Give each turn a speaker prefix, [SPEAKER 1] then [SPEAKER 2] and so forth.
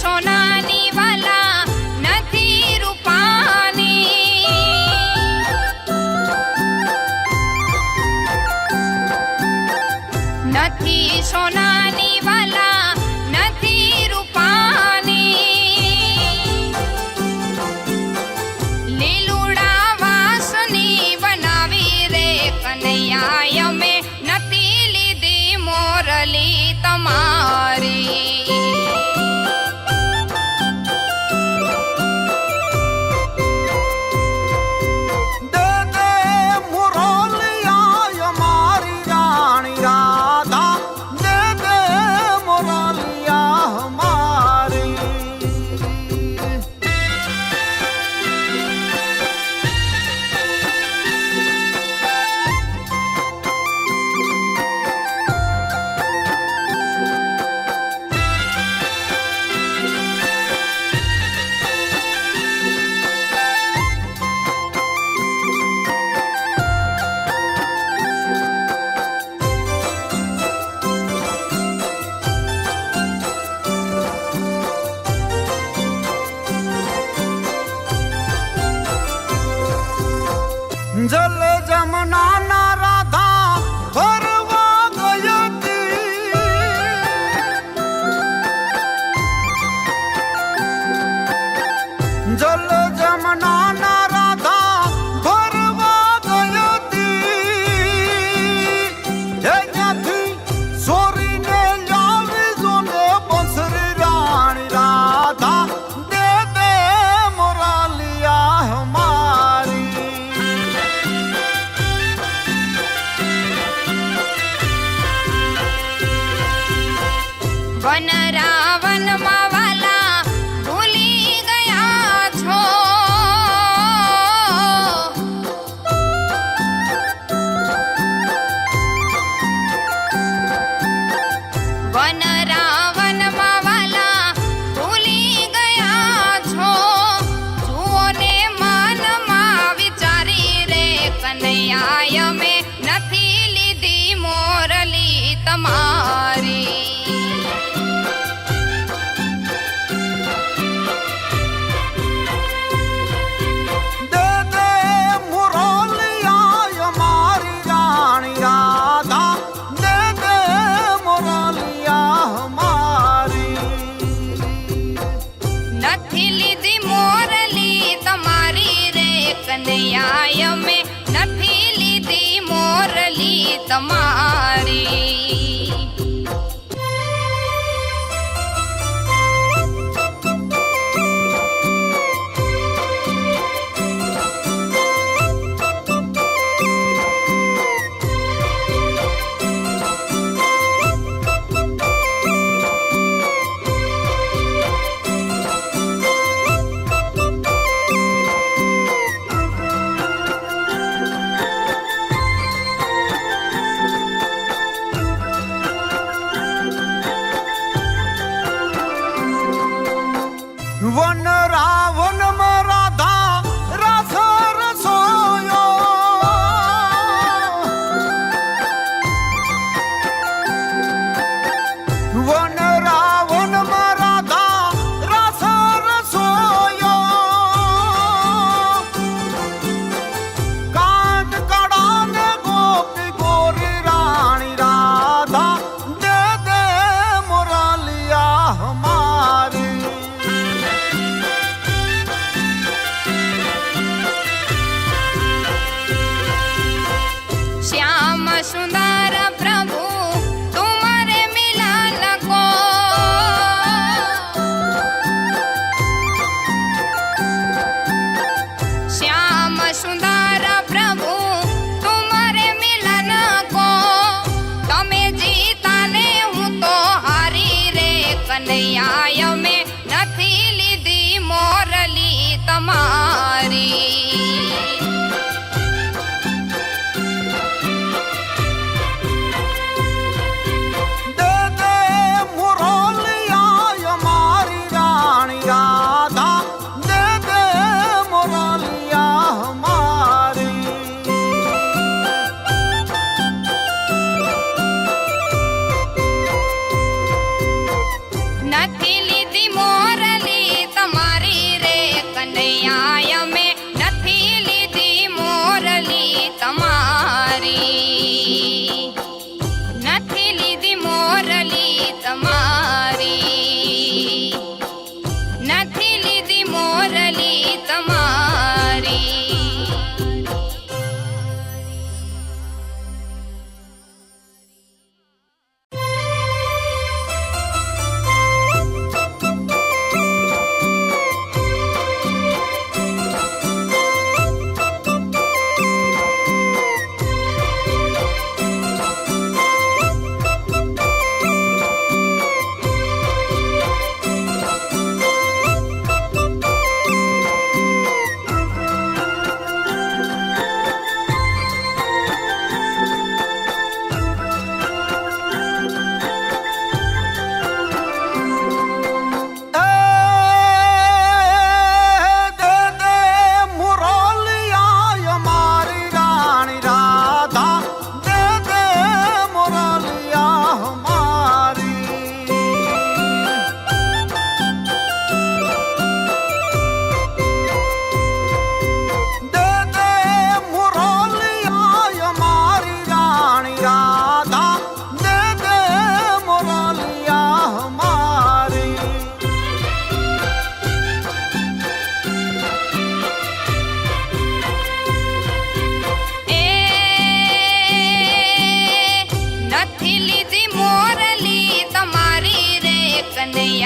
[SPEAKER 1] સોનાની વાલા નથી રૂપાની, નથી સોનાની વાલા નથી રૂપાની, લીલુડા વાસની બનાવી રે કનૈયા અમે નથી લીધી મોરલી તમારી.
[SPEAKER 2] જલ જમના ના રાધા ફરવા ગઈ હતી, જલ જમના ના રાધા ફરવા ગઈ હતી, ત્યાંથી સોરીને લાવી જોને બંસરી રાણી રાધા દે દે મોરાલિયા હમારી.
[SPEAKER 1] વન રાવનમાં વાલા ભૂલી ગયા છો, વન રાવનમાં વાલા ભૂલી ગયા છો, જુઓ ને મનમાં વિચારી રે કનૈયા અમે નથી લીધી મોરલી તમારી. નથી લીધી મોરલી તમારી રે કનૈયા અમે નથી લીધી મોરલી તમારી.
[SPEAKER 2] વન રાવનમાં રાધા રસ રસોયો, વન રાવનમાં રાધા રસ રસોયો, કાન કડાને ગોપી ગોરી રાણી રાધા દે દે મોરાલિયા હમારી.
[SPEAKER 1] श्याम सुंदर प्रभु तुम्हारे मिलन को, श्याम सुंदर प्रभु तुम्हारे मिलन को, तमे जीता ने हूँ तो हारी रे कनैया में નથી લીધી મોરલી તમારી. નથી લીધી મોર કનૈયા